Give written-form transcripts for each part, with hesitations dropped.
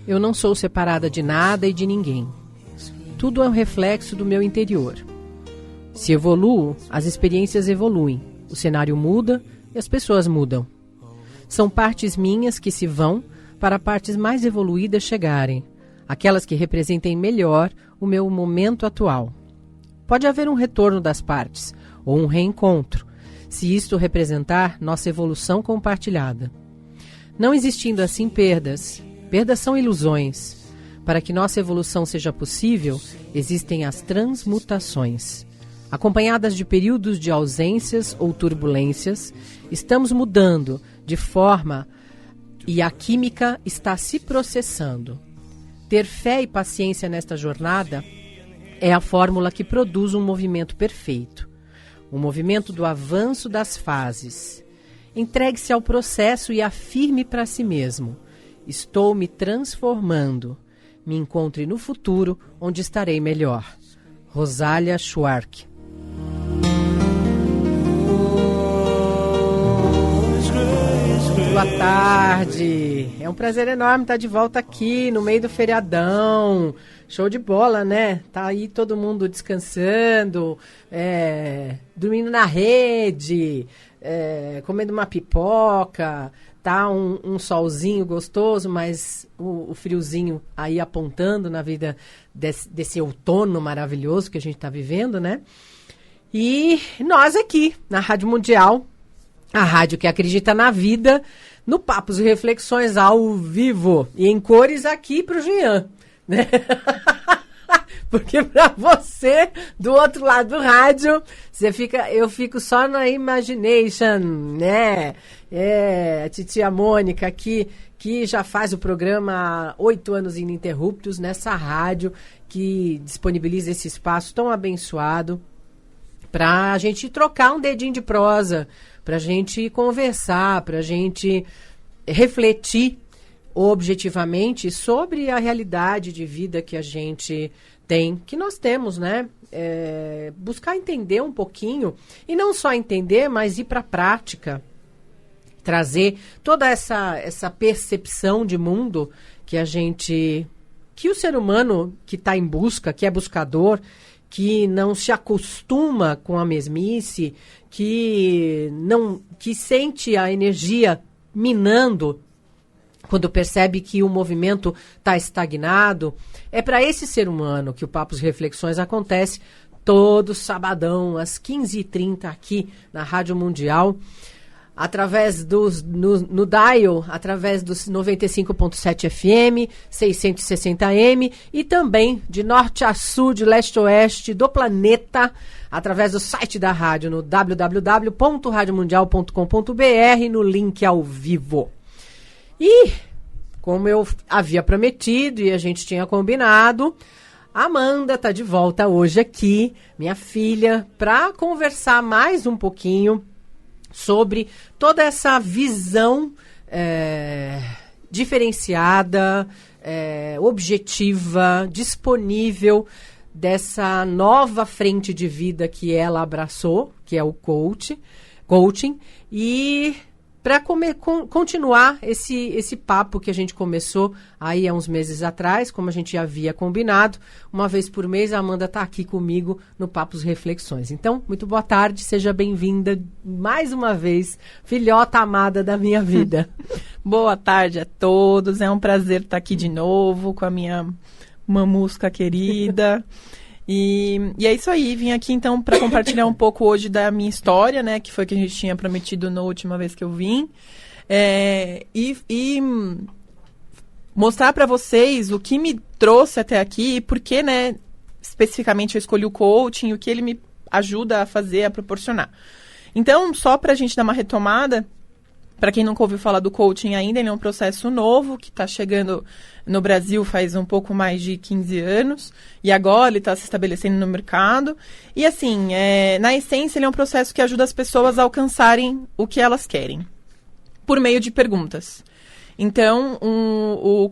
Eu não sou separada de nada e de ninguém. Tudo é um reflexo do meu interior. Se evoluo, as experiências evoluem, o cenário muda e as pessoas mudam. São partes minhas que se vão para partes mais evoluídas chegarem, aquelas que representem melhor o meu momento atual. Pode haver um retorno das partes, ou um reencontro, se isto representar nossa evolução compartilhada. Não existindo assim perdas, perdas são ilusões. Para que nossa evolução seja possível, existem as transmutações. Acompanhadas de períodos de ausências ou turbulências, estamos mudando de forma e a química está se processando. Ter fé e paciência nesta jornada é a fórmula que produz um movimento perfeito. O movimento do avanço das fases. Entregue-se ao processo e afirme para si mesmo: estou me transformando. Me encontre no futuro, onde estarei melhor. Rosália Schwark. Boa tarde. É um prazer enorme estar de volta aqui no meio do feriadão. Show de bola, né? Tá aí todo mundo descansando, dormindo na rede, comendo uma pipoca. Tá um solzinho gostoso, mas o friozinho aí apontando na vida desse outono maravilhoso que a gente está vivendo, né? E nós aqui, na Rádio Mundial, a rádio que acredita na vida, no Papos e Reflexões ao vivo e em cores aqui pro Jean, né? Porque para você, do outro lado do rádio, eu fico só na imagination, né? A titia Mônica aqui, que já faz o programa há 8 anos ininterruptos nessa rádio, que disponibiliza esse espaço tão abençoado para a gente trocar um dedinho de prosa, para a gente conversar, para a gente refletir objetivamente sobre a realidade de vida que a gente tem, que nós temos, né? Buscar entender um pouquinho, e não só entender, mas ir para a prática, trazer toda essa percepção de mundo que o ser humano que está em busca, que é buscador, que não se acostuma com a mesmice, que sente a energia minando quando percebe que o movimento está estagnado. É para esse ser humano que o Papos e Reflexões acontece todo sabadão, às 15h30, aqui na Rádio Mundial, através no dial, através dos 95.7 FM, 660M, e também de norte a sul, de leste a oeste do planeta, através do site da rádio, no www.radiomundial.com.br, no link ao vivo. E, como eu havia prometido e a gente tinha combinado, a Amanda está de volta hoje aqui, minha filha, para conversar mais um pouquinho sobre toda essa visão diferenciada, objetiva, disponível dessa nova frente de vida que ela abraçou, que é o coaching, e para continuar esse papo que a gente começou aí há uns meses atrás, como a gente já havia combinado, uma vez por mês a Amanda está aqui comigo no Papos Reflexões. Então, muito boa tarde, seja bem-vinda mais uma vez, filhota amada da minha vida. Boa tarde a todos, é um prazer estar aqui de novo com a minha mamusca querida. E é isso aí, vim aqui então para compartilhar um pouco hoje da minha história, né, que foi que a gente tinha prometido na última vez que eu vim, e mostrar para vocês o que me trouxe até aqui e por que, né, especificamente eu escolhi o coaching, o que ele me ajuda a fazer, a proporcionar. Então, só para a gente dar uma retomada, para quem nunca ouviu falar do coaching ainda, ele é um processo novo que está chegando no Brasil faz um pouco mais de 15 anos. E agora ele está se estabelecendo no mercado. E assim, na essência, ele é um processo que ajuda as pessoas a alcançarem o que elas querem, por meio de perguntas. Então,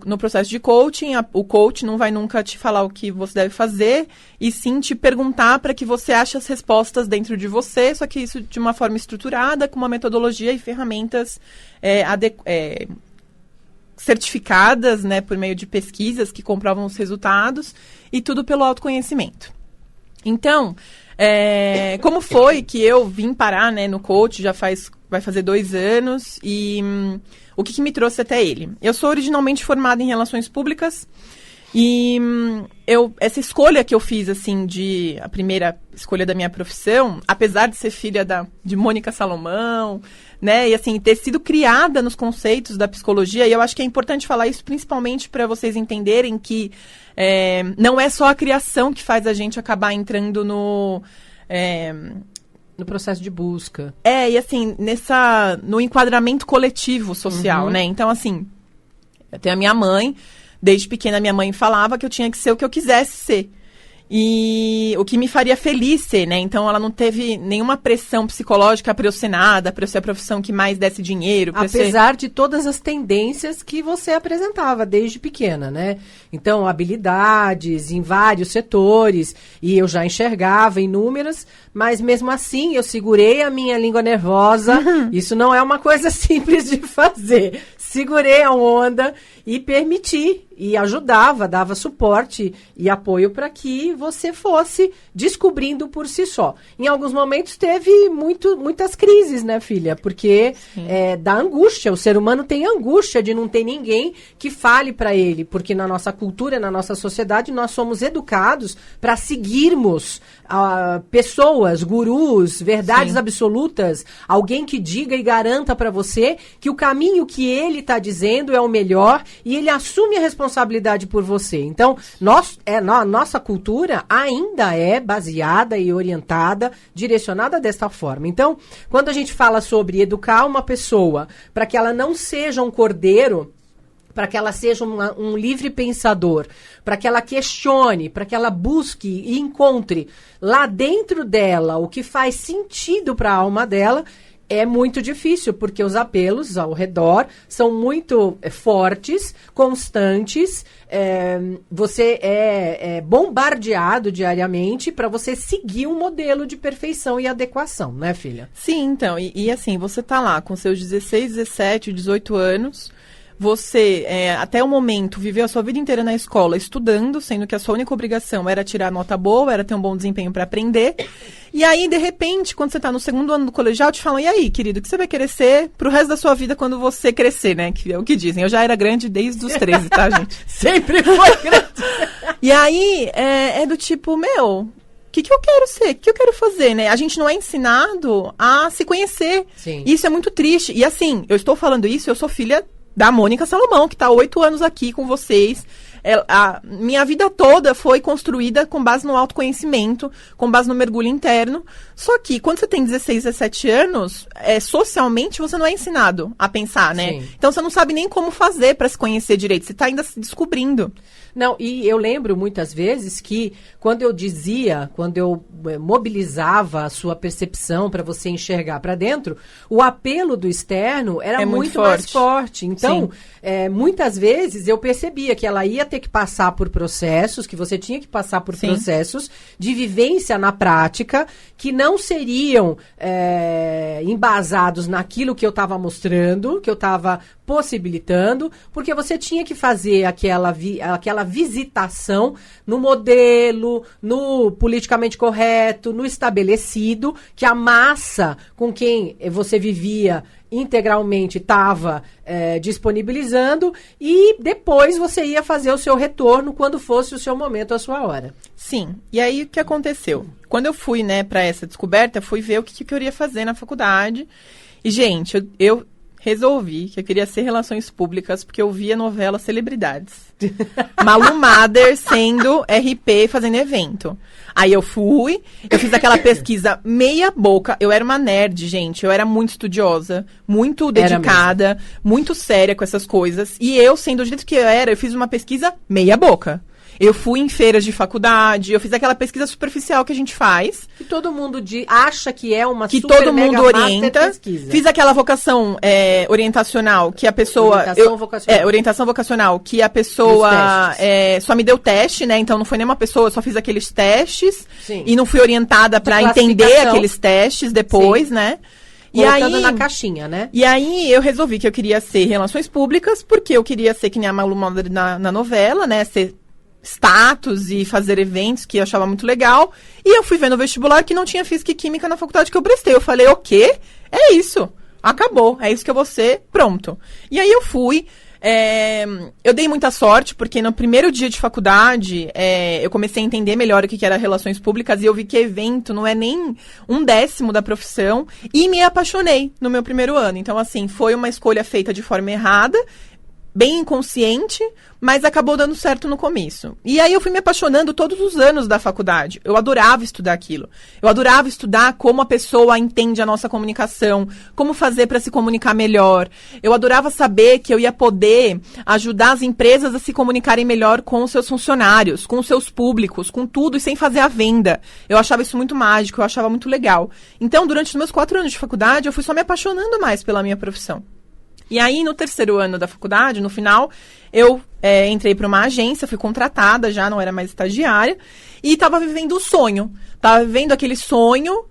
no processo de coaching, o coach não vai nunca te falar o que você deve fazer, e sim te perguntar para que você ache as respostas dentro de você, só que isso de uma forma estruturada, com uma metodologia e ferramentas certificadas, né, por meio de pesquisas que comprovam os resultados, e tudo pelo autoconhecimento. Então, como foi que eu vim parar, né, no coach, vai fazer 2 anos, e o que me trouxe até ele? Eu sou originalmente formada em Relações Públicas, e essa escolha que eu fiz, assim, a primeira escolha da minha profissão, apesar de ser filha de Mônica Salomão, né, e assim, ter sido criada nos conceitos da psicologia, e eu acho que é importante falar isso principalmente para vocês entenderem que não é só a criação que faz a gente acabar entrando no processo de busca. E assim, no enquadramento coletivo social, né? Então, assim, eu tenho a minha mãe, desde pequena minha mãe falava que eu tinha que ser o que eu quisesse ser. E o que me faria feliz ser, né? Então, ela não teve nenhuma pressão psicológica para eu ser nada, para eu ser a profissão que mais desse dinheiro. Apesar de todas as tendências que você apresentava desde pequena, né? Então, habilidades em vários setores, e eu já enxergava inúmeras, mas mesmo assim eu segurei a minha língua nervosa. Isso não é uma coisa simples de fazer. Segurei a onda e permiti, e ajudava, dava suporte e apoio para que você fosse descobrindo por si só. Em alguns momentos teve muitas crises, né, filha? Porque dá angústia, o ser humano tem angústia de não ter ninguém que fale para ele, porque na nossa cultura, na nossa sociedade, nós somos educados para seguirmos pessoas, gurus, verdades absolutas, alguém que diga e garanta para você que o caminho que ele está dizendo é o melhor, e ele assume a responsabilidade por você. Então, nossa cultura ainda é baseada e orientada, direcionada desta forma. Então, quando a gente fala sobre educar uma pessoa para que ela não seja um cordeiro, para que ela seja um livre pensador, para que ela questione, para que ela busque e encontre lá dentro dela o que faz sentido para a alma dela, é muito difícil, porque os apelos ao redor são muito fortes, constantes, você é bombardeado diariamente para você seguir um modelo de perfeição e adequação, né, filha? Sim, então, e assim, você tá lá com seus 16, 17, 18 anos, você, até o momento, viveu a sua vida inteira na escola estudando, sendo que a sua única obrigação era tirar nota boa, era ter um bom desempenho para aprender. E aí, de repente, quando você está no 2º ano do colegial, te falam, e aí, querido, o que você vai querer ser pro resto da sua vida quando você crescer, né? Que é o que dizem. Eu já era grande desde os 13, tá, gente? Sempre foi grande. E aí, do tipo, o que eu quero ser? O que eu quero fazer, né? A gente não é ensinado a se conhecer. Sim. Isso é muito triste. E assim, eu estou falando isso, eu sou filha da Mônica Salomão, que está há 8 anos aqui com vocês. A minha vida toda foi construída com base no autoconhecimento, com base no mergulho interno. Só que quando você tem 16, 17 anos, socialmente você não é ensinado a pensar, né? Sim. Então você não sabe nem como fazer para se conhecer direito. Você está ainda se descobrindo. Não, e eu lembro muitas vezes que quando eu mobilizava a sua percepção para você enxergar para dentro, o apelo do externo era muito mais forte. Então, muitas vezes eu percebia que ela ia ter que passar por processos, que você tinha que passar por processos de vivência na prática, que não seriam embasados naquilo que eu estava mostrando, que eu estava possibilitando, porque você tinha que fazer aquela visitação no modelo, no politicamente correto, no estabelecido, que a massa com quem você vivia integralmente estava disponibilizando, e depois você ia fazer o seu retorno quando fosse o seu momento, a sua hora. Sim. E aí, o que aconteceu? Quando eu fui, né, para essa descoberta, fui ver o que eu queria fazer na faculdade. E, gente, eu resolvi que eu queria ser Relações Públicas, porque eu via novela Celebridades. Malu Mader sendo RP, fazendo evento. Aí eu fiz aquela pesquisa meia boca. Eu era uma nerd, gente. Eu era muito estudiosa, muito dedicada, muito séria com essas coisas. E eu, sendo do jeito que eu era, eu fiz uma pesquisa meia boca. Eu fui em feiras de faculdade, eu fiz aquela pesquisa superficial que a gente faz. Que todo mundo acha que é uma que super todo mundo mega orienta. master pesquisa. Fiz aquela vocação orientacional que a pessoa... orientação vocacional, que a pessoa só me deu teste, né? Então não foi nenhuma pessoa, eu só fiz aqueles testes. Sim. E não fui orientada para entender aqueles testes depois, né? Colocando na caixinha, né? E aí eu resolvi que eu queria ser relações públicas, porque eu queria ser que nem a Malu Mader na novela, né? Ser status e fazer eventos, que eu achava muito legal. E eu fui ver no vestibular que não tinha física e química na faculdade que eu prestei. Eu falei, o quê? É isso. Acabou. É isso que eu vou ser. Pronto. E aí eu fui. Eu dei muita sorte, porque no primeiro dia de faculdade, eu comecei a entender melhor o que era relações públicas, e eu vi que evento não é nem 1/10 da profissão, e me apaixonei no meu primeiro ano. Então, assim, foi uma escolha feita de forma errada, bem inconsciente, mas acabou dando certo no começo. E aí eu fui me apaixonando todos os anos da faculdade. Eu adorava estudar aquilo. Eu adorava estudar como a pessoa entende a nossa comunicação, como fazer para se comunicar melhor. Eu adorava saber que eu ia poder ajudar as empresas a se comunicarem melhor com os seus funcionários, com os seus públicos, com tudo, e sem fazer a venda. Eu achava isso muito mágico, eu achava muito legal. Então, durante os meus 4 anos de faculdade, eu fui só me apaixonando mais pela minha profissão. E aí, no terceiro ano da faculdade, no final, eu entrei para uma agência, fui contratada, já não era mais estagiária, e estava vivendo o sonho. Estava vivendo aquele sonho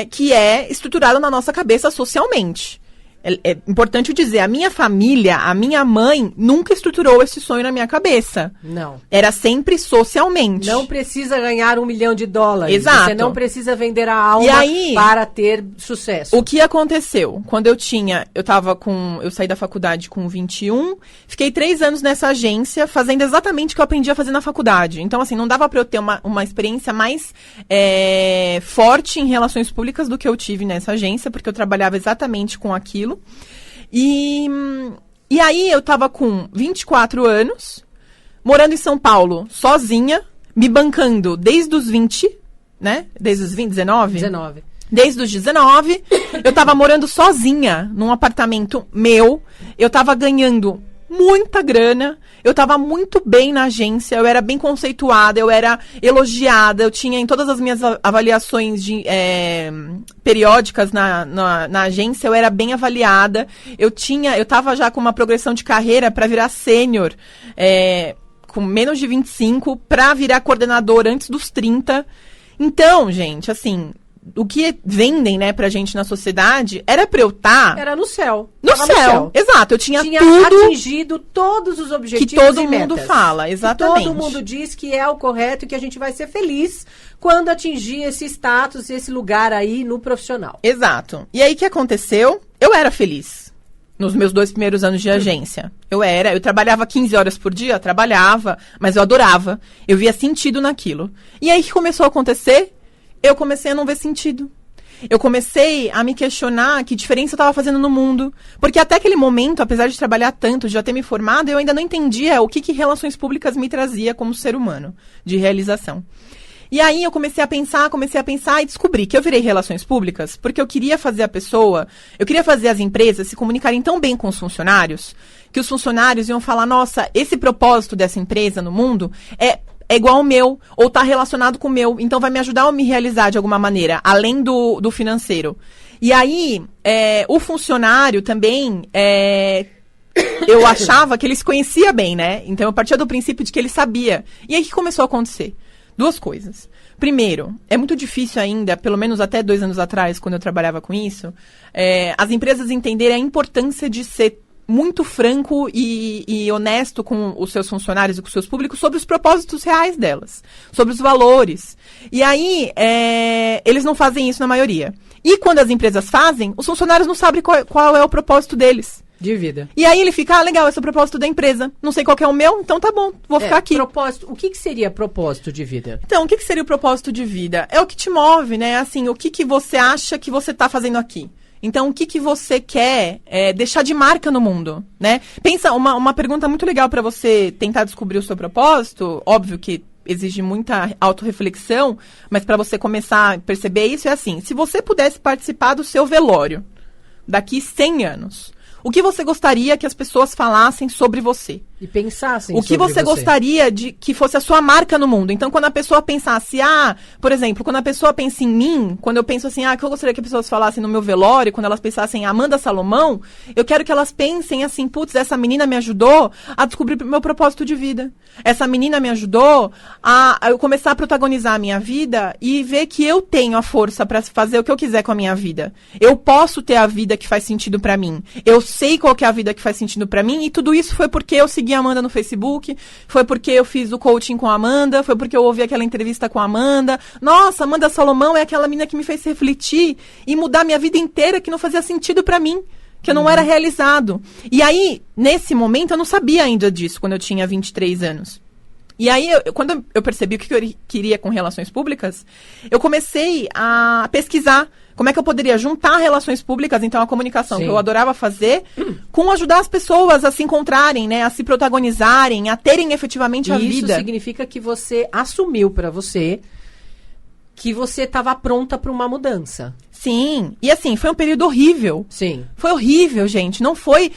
que é estruturado na nossa cabeça socialmente. É importante dizer, a minha família, a minha mãe, nunca estruturou esse sonho na minha cabeça. Não. Era sempre socialmente. Não precisa ganhar $1 milhão. Exato. Você não precisa vender a alma para ter sucesso. O que aconteceu? Quando eu saí da faculdade com 21, fiquei 3 anos nessa agência, fazendo exatamente o que eu aprendi a fazer na faculdade. Então, assim, não dava para eu ter uma experiência mais forte em relações públicas do que eu tive nessa agência, porque eu trabalhava exatamente com aquilo. E aí eu tava com 24 anos, morando em São Paulo, sozinha, me bancando desde os 20, né? Desde os 20, 19? 19. Desde os 19, eu tava morando sozinha num apartamento meu, eu tava ganhando muita grana, eu tava muito bem na agência, eu era bem conceituada, eu era elogiada, eu tinha em todas as minhas avaliações periódicas na agência, eu era bem avaliada, eu tava já com uma progressão de carreira para virar sênior, com menos de 25, para virar coordenador antes dos 30. Então, gente, assim, o que vendem, né, pra gente na sociedade era pra eu estar... Era no céu. No céu, exato. Eu tinha tudo... atingido todos os objetivos que todo mundo fala, exatamente. Que todo mundo diz que é o correto e que a gente vai ser feliz quando atingir esse status, esse lugar aí no profissional. Exato. E aí, o que aconteceu? Eu era feliz nos meus 2 primeiros anos de agência. Eu trabalhava 15 horas por dia, trabalhava, mas eu adorava. Eu via sentido naquilo. E aí, o que começou a acontecer? Eu comecei a não ver sentido. Eu comecei a me questionar que diferença eu estava fazendo no mundo. Porque até aquele momento, apesar de trabalhar tanto, de já ter me formado, eu ainda não entendia o que relações públicas me trazia como ser humano, de realização. E aí eu comecei a pensar e descobri que eu virei relações públicas porque eu queria fazer eu queria fazer as empresas se comunicarem tão bem com os funcionários, que os funcionários iam falar, nossa, esse propósito dessa empresa no mundo é igual ao meu, ou tá relacionado com o meu, então vai me ajudar a me realizar de alguma maneira, além do financeiro. E aí, o funcionário também, eu achava que ele se conhecia bem, né? Então eu partia do princípio de que ele sabia. E aí o que começou a acontecer? 2 coisas. Primeiro, é muito difícil ainda, pelo menos até 2 anos atrás, quando eu trabalhava com isso, as empresas entenderem a importância de ser muito franco e honesto com os seus funcionários e com os seus públicos sobre os propósitos reais delas, sobre os valores. E aí, eles não fazem isso na maioria. E quando as empresas fazem, os funcionários não sabem qual é o propósito deles. De vida. E aí ele fica, legal, esse é o propósito da empresa. Não sei qual que é o meu, então tá bom, vou ficar aqui. Propósito, o que seria propósito de vida? Então, o que seria o propósito de vida? É o que te move, né? Assim, o que você acha que você tá fazendo aqui? Então, o que você quer deixar de marca no mundo, né? Pensa, uma pergunta muito legal para você tentar descobrir o seu propósito, óbvio que exige muita autorreflexão, mas para você começar a perceber isso é assim, se você pudesse participar do seu velório daqui 100 anos, o que você gostaria que as pessoas falassem sobre você? E pensassem o que sobre você gostaria de que fosse a sua marca no mundo. Então, quando a pessoa pensasse, por exemplo, quando a pessoa pensa em mim, quando eu penso assim, que eu gostaria que as pessoas falassem no meu velório, quando elas pensassem em Amanda Salomão, eu quero que elas pensem assim, putz, essa menina me ajudou a descobrir meu propósito de vida. Essa menina me ajudou a eu começar a protagonizar a minha vida e ver que eu tenho a força para fazer o que eu quiser com a minha vida. Eu posso ter a vida que faz sentido para mim. Eu sei qual que é a vida que faz sentido para mim, e tudo isso foi porque eu segui a Amanda no Facebook, foi porque eu fiz o coaching com a Amanda, foi porque eu ouvi aquela entrevista com a Amanda. Nossa, Amanda Salomão é aquela menina que me fez refletir e mudar minha vida inteira, que não fazia sentido para mim, que eu não era realizado. E aí, nesse momento, eu não sabia ainda disso, quando eu tinha 23 anos. E aí, quando eu percebi o que eu queria com relações públicas, eu comecei a pesquisar como é que eu poderia juntar relações públicas, então a comunicação, que eu adorava fazer, com ajudar as pessoas a se encontrarem, né, a se protagonizarem, a terem efetivamente a vida. Isso significa que você assumiu para você que você estava pronta para uma mudança. Sim, e assim, foi um período horrível. Sim. Foi horrível, gente, não foi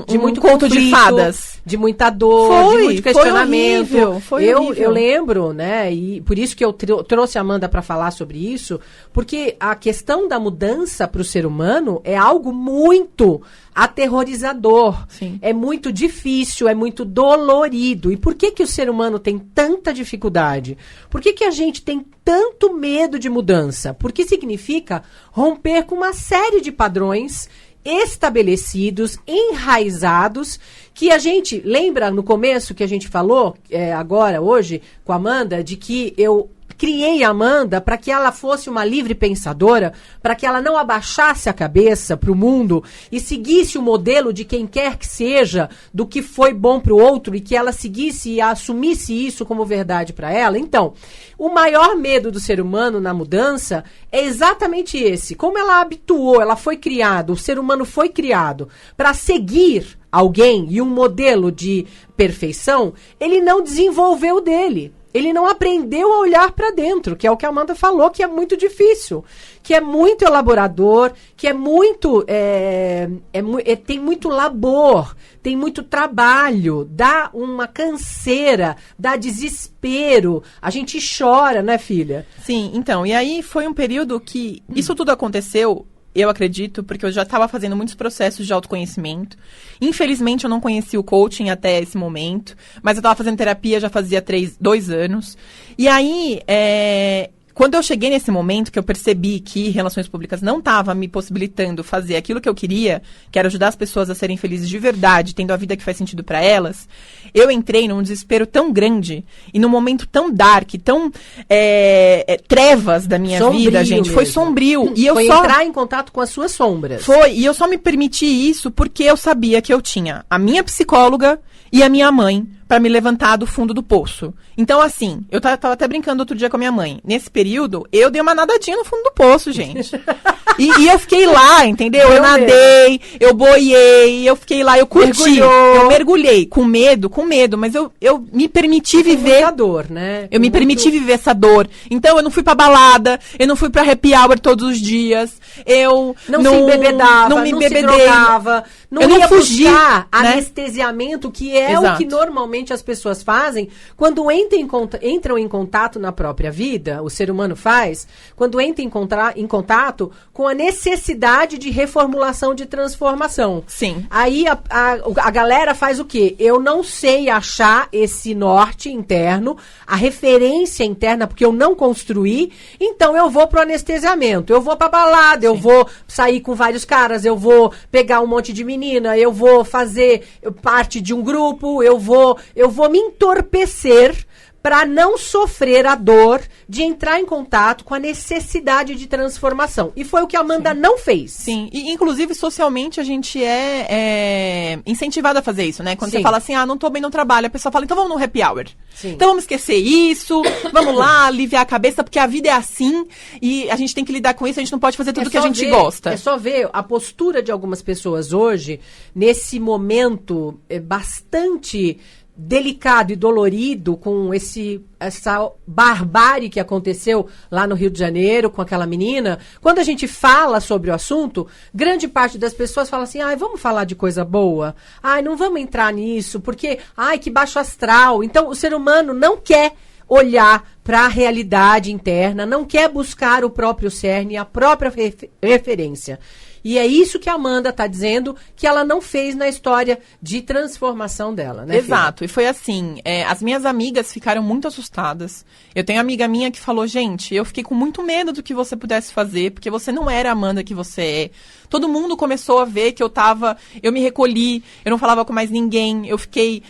de muito conto conflito, de fadas. De muita dor, de muito questionamento. Foi horrível. Eu lembro, né, e por isso que eu trouxe a Amanda para falar sobre isso, porque a questão da mudança para o ser humano é algo muito aterrorizador. Sim. É muito difícil, é muito dolorido. E por que que o ser humano tem tanta dificuldade? Por que que a gente tem tanto medo de mudança? Porque significa romper com uma série de padrões estabelecidos, enraizados, que a gente, lembra no começo que a gente falou, agora, hoje, com a Amanda, de que eu criei a Amanda para que ela fosse uma livre pensadora, para que ela não abaixasse a cabeça para o mundo e seguisse o modelo de quem quer que seja, do que foi bom para o outro, e que ela seguisse e assumisse isso como verdade para ela. Então, o maior medo do ser humano na mudança é exatamente esse. Como ela habituou, ela foi criada, o ser humano foi criado para seguir alguém e um modelo de perfeição, ele não desenvolveu o dele. Ele não aprendeu a olhar para dentro, que é o que a Amanda falou, que é muito difícil, que é muito elaborador, que é muito tem muito labor, tem muito trabalho, dá uma canseira, dá desespero, a gente chora, né, filha? Sim, então, e aí foi um período que isso tudo aconteceu, eu acredito, porque eu já estava fazendo muitos processos de autoconhecimento. Infelizmente, eu não conheci o coaching até esse momento, mas eu estava fazendo terapia já fazia 2 anos. E aí, quando eu cheguei nesse momento, que eu percebi que relações públicas não estava me possibilitando fazer aquilo que eu queria, que era ajudar as pessoas a serem felizes de verdade, tendo a vida que faz sentido para elas, eu entrei num desespero tão grande e num momento tão dark, tão trevas da minha vida, gente. Mesmo. Foi sombrio. E foi entrar em contato com as suas sombras. Foi, e eu só me permiti isso porque eu sabia que eu tinha a minha psicóloga e a minha mãe para me levantar do fundo do poço. Então, assim, eu tava até brincando outro dia com a minha mãe. Nesse período, eu dei uma nadadinha no fundo do poço, gente. E eu fiquei lá, entendeu? Eu nadei, eu boiei, eu fiquei lá, eu curti. Eu mergulhei, com medo, mas eu me permiti viver. Muita dor, né? Eu me permiti viver essa dor. Então, eu não fui pra balada, eu não fui pra happy hour todos os dias, eu não se embebedava, não me se drogava, eu não fugi, buscar né? Anestesiamento, que é Exato. o que normalmente as pessoas fazem quando entram em contato na própria vida, o ser humano faz, quando entra em contato com a necessidade de reformulação, de transformação. Sim. Aí a galera faz o quê? Eu não sei achar esse norte interno, a referência interna, porque eu não construí, então eu vou pro anestesiamento, eu vou pra balada, eu vou sair com vários caras, eu vou pegar um monte de menina, eu vou fazer parte de um grupo, eu vou me entorpecer para não sofrer a dor de entrar em contato com a necessidade de transformação. E foi o que a Amanda não fez. Sim, e inclusive socialmente a gente é incentivada a fazer isso, né? Quando você fala assim, não tô bem no trabalho, a pessoa fala, então vamos no happy hour. Sim. Então vamos esquecer isso, vamos lá, aliviar a cabeça, porque a vida é assim e a gente tem que lidar com isso, a gente não pode fazer tudo que a gente gosta. É só ver a postura de algumas pessoas hoje, nesse momento bastante delicado e dolorido com essa barbárie que aconteceu lá no Rio de Janeiro com aquela menina, quando a gente fala sobre o assunto, grande parte das pessoas fala assim, vamos falar de coisa boa? Não vamos entrar nisso, porque, que baixo astral. Então, o ser humano não quer olhar para a realidade interna, não quer buscar o próprio cerne, a própria referência. E é isso que a Amanda está dizendo que ela não fez na história de transformação dela, né? Exato, e foi assim, as minhas amigas ficaram muito assustadas. Eu tenho amiga minha que falou, gente, eu fiquei com muito medo do que você pudesse fazer, porque você não era a Amanda que você é. Todo mundo começou a ver que eu me recolhi, eu não falava com mais ninguém, eu fiquei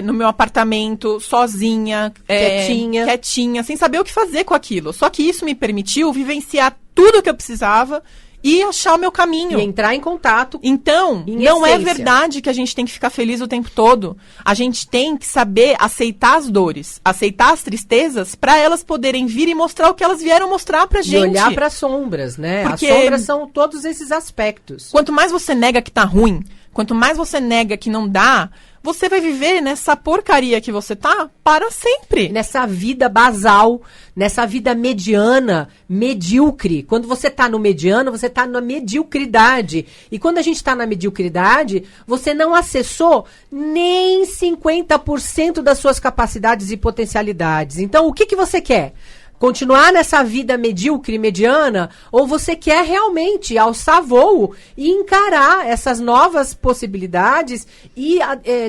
no meu apartamento, sozinha, quietinha, sem saber o que fazer com aquilo. Só que isso me permitiu vivenciar tudo o que eu precisava e achar o meu caminho. E entrar em contato. Então, não é verdade que a gente tem que ficar feliz o tempo todo. A gente tem que saber aceitar as dores, aceitar as tristezas, para elas poderem vir e mostrar o que elas vieram mostrar pra gente. E olhar para as sombras, né? Porque as sombras são todos esses aspectos. Quanto mais você nega que tá ruim, quanto mais você nega que não dá, você vai viver nessa porcaria que você tá para sempre. Nessa vida basal, nessa vida mediana, medíocre. Quando você tá no mediano, você tá na mediocridade. E quando a gente tá na mediocridade, você não acessou nem 50% das suas capacidades e potencialidades. Então, o que você quer? Continuar nessa vida medíocre, mediana, ou você quer realmente alçar voo e encarar essas novas possibilidades e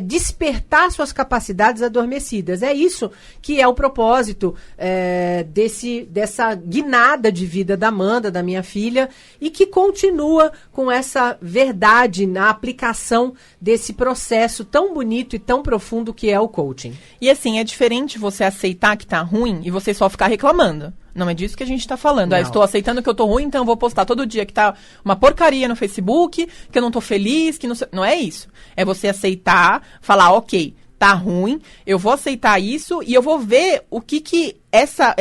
despertar suas capacidades adormecidas. É isso que é o propósito dessa guinada de vida da Amanda, da minha filha, e que continua com essa verdade na aplicação desse processo tão bonito e tão profundo que é o coaching. E assim, é diferente você aceitar que tá ruim e você só ficar reclamando. Não é disso que a gente tá falando. Estou aceitando que eu tô ruim, então eu vou postar todo dia que tá uma porcaria no Facebook, que eu não tô feliz, que não é isso. É você aceitar, falar, ok, tá ruim, eu vou aceitar isso e eu vou ver o que essa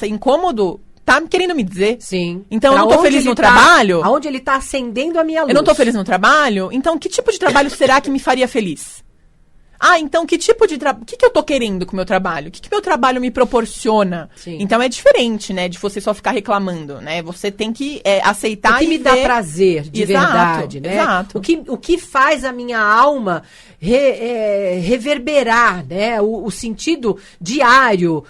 incômodo tá querendo me dizer. Sim. Então eu não tô feliz no trabalho. Aonde ele tá acendendo a minha luz. Eu não tô feliz no trabalho, então que tipo de trabalho será que me faria feliz? Então que tipo de trabalho... O que eu tô querendo com o meu trabalho? O que meu trabalho me proporciona? Sim. Então é diferente, né? De você só ficar reclamando, né? Você tem que aceitar o que e me ver... dá prazer, de verdade, né? Exato. O que faz a minha alma reverberar, né? O sentido diário,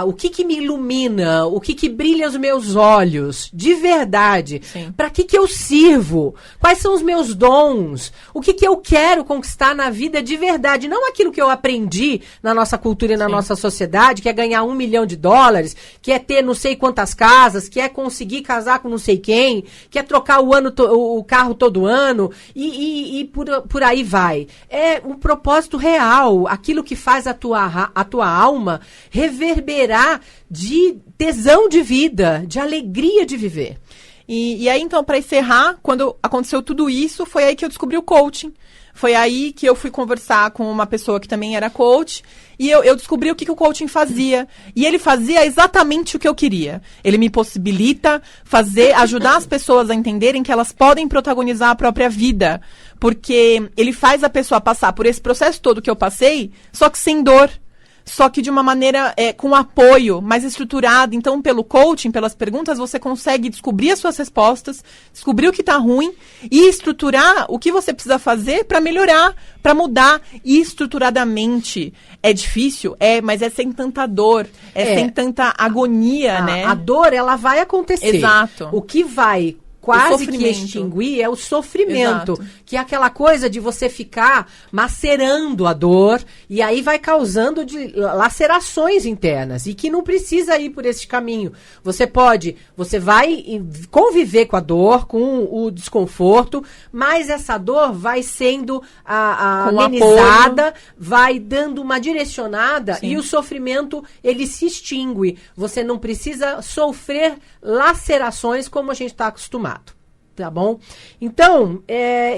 o que me ilumina, o que brilha os meus olhos, de verdade. Para que eu sirvo? Quais são os meus dons? O que eu quero conquistar na vida de verdade? Não aquilo que eu aprendi na nossa cultura e na nossa sociedade, que é ganhar $1 milhão, que é ter não sei quantas casas, que é conseguir casar com não sei quem, que é trocar o carro todo ano e por aí vai. É um propósito real, aquilo que faz a tua alma reverberar de tesão de vida, de alegria de viver. E aí, então, para encerrar, quando aconteceu tudo isso, foi aí que eu descobri o coaching. Foi aí que eu fui conversar com uma pessoa que também era coach e eu descobri o que o coaching fazia. E ele fazia exatamente o que eu queria. Ele me possibilita ajudar as pessoas a entenderem que elas podem protagonizar a própria vida. Porque ele faz a pessoa passar por esse processo todo que eu passei, só que sem dor. Só que de uma maneira com apoio, mais estruturada. Então, pelo coaching, pelas perguntas, você consegue descobrir as suas respostas, descobrir o que está ruim e estruturar o que você precisa fazer para melhorar, para mudar estruturadamente. É difícil? Mas é sem tanta dor, sem tanta agonia, né? A dor, ela vai acontecer. Exato. O que vai quase que extinguir é o sofrimento. Exato. Que é aquela coisa de você ficar macerando a dor e aí vai causando lacerações internas e que não precisa ir por esse caminho. Você vai conviver com a dor, com o desconforto, mas essa dor vai sendo amenizada, vai dando uma direcionada. Sim. E o sofrimento, ele se extingue. Você não precisa sofrer lacerações como a gente está acostumado. Tá bom? Então,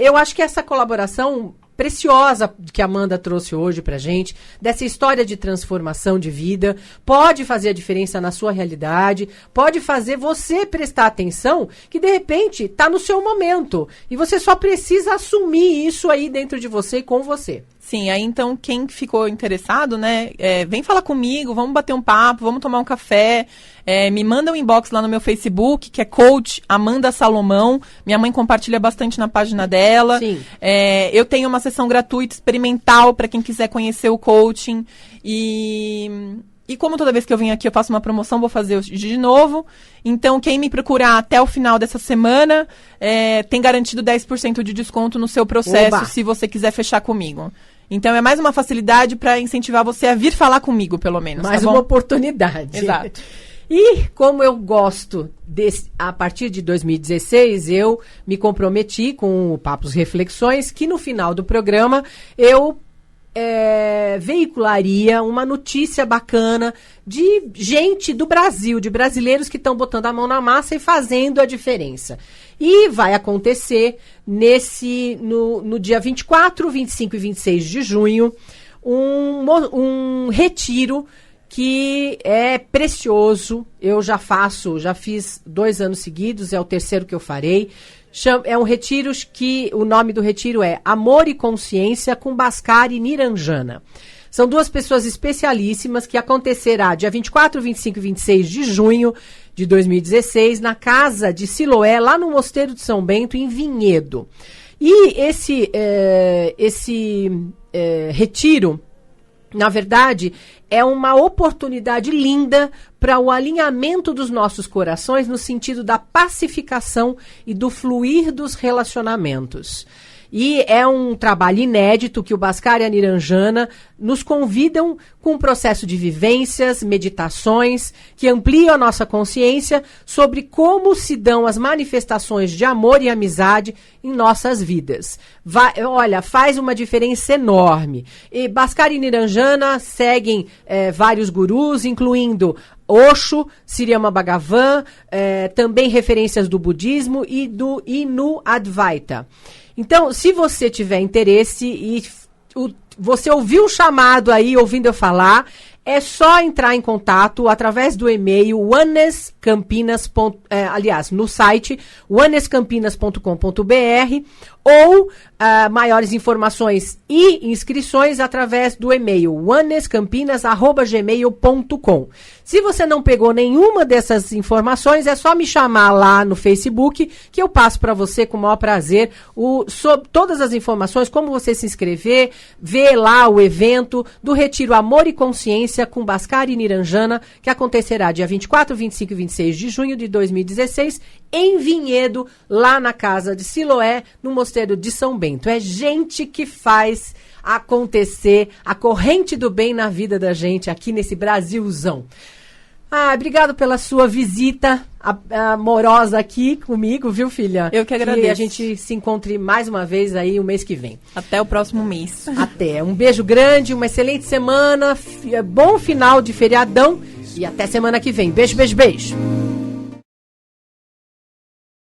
eu acho que essa colaboração preciosa que a Amanda trouxe hoje pra gente, dessa história de transformação de vida, pode fazer a diferença na sua realidade, pode fazer você prestar atenção que, de repente, tá no seu momento. E você só precisa assumir isso aí dentro de você e com você. Sim, aí então quem ficou interessado, né, vem falar comigo, vamos bater um papo, vamos tomar um café, me manda um inbox lá no meu Facebook, que é Coach Amanda Salomão, minha mãe compartilha bastante na página dela. Sim. Eu tenho uma sessão gratuita experimental para quem quiser conhecer o coaching e como toda vez que eu venho aqui eu faço uma promoção, vou fazer hoje de novo. Então, quem me procurar até o final dessa semana tem garantido 10% de desconto no seu processo, Oba! Se você quiser fechar comigo. Então, é mais uma facilidade para incentivar você a vir falar comigo, pelo menos. Mais tá uma bom? oportunidade. Exato. E como eu gosto, a partir de 2016, eu me comprometi com o Papos Reflexões, que no final do programa eu veicularia uma notícia bacana de gente do Brasil, de brasileiros que estão botando a mão na massa e fazendo a diferença. E vai acontecer no dia 24, 25 e 26 de junho, um retiro que é precioso. Eu já fiz 2 anos seguidos, é o terceiro que eu farei. É um retiro que o nome do retiro é Amor e Consciência com Bhaskar e Niranjana. São 2 pessoas especialíssimas que acontecerá dia 24, 25 e 26 de junho de 2016 na casa de Siloé, lá no Mosteiro de São Bento, em Vinhedo. E esse retiro, na verdade, é uma oportunidade linda para o alinhamento dos nossos corações no sentido da pacificação e do fluir dos relacionamentos. E é um trabalho inédito que o Bhaskar e a Niranjana nos convidam com um processo de vivências, meditações, que ampliam a nossa consciência sobre como se dão as manifestações de amor e amizade em nossas vidas. Faz uma diferença enorme. E Bhaskar e Niranjana seguem vários gurus, incluindo Osho, Siriyama Bhagavan, também referências do budismo e do Inu Advaita. Então, se você tiver interesse e você ouviu o chamado aí, ouvindo eu falar, é só entrar em contato através do e-mail no site onenesscampinas.com.br ou maiores informações e inscrições através do e-mail onenesscampinas@gmail.com. Se você não pegou nenhuma dessas informações, é só me chamar lá no Facebook, que eu passo para você com o maior prazer sobre todas as informações, como você se inscrever, ver lá o evento do Retiro Amor e Consciência com Bhaskar e Niranjana, que acontecerá dia 24, 25 e 26 de junho de 2016, em Vinhedo, lá na casa de Siloé, no Mosteiro de São Bento. É gente que faz acontecer a corrente do bem na vida da gente aqui nesse Brasilzão. Obrigado pela sua visita amorosa aqui comigo, viu, filha? Eu que agradeço. E a gente se encontre mais uma vez aí o mês que vem. Até o próximo mês. Até. Um beijo grande, uma excelente semana, bom final de feriadão e até semana que vem. Beijo, beijo, beijo.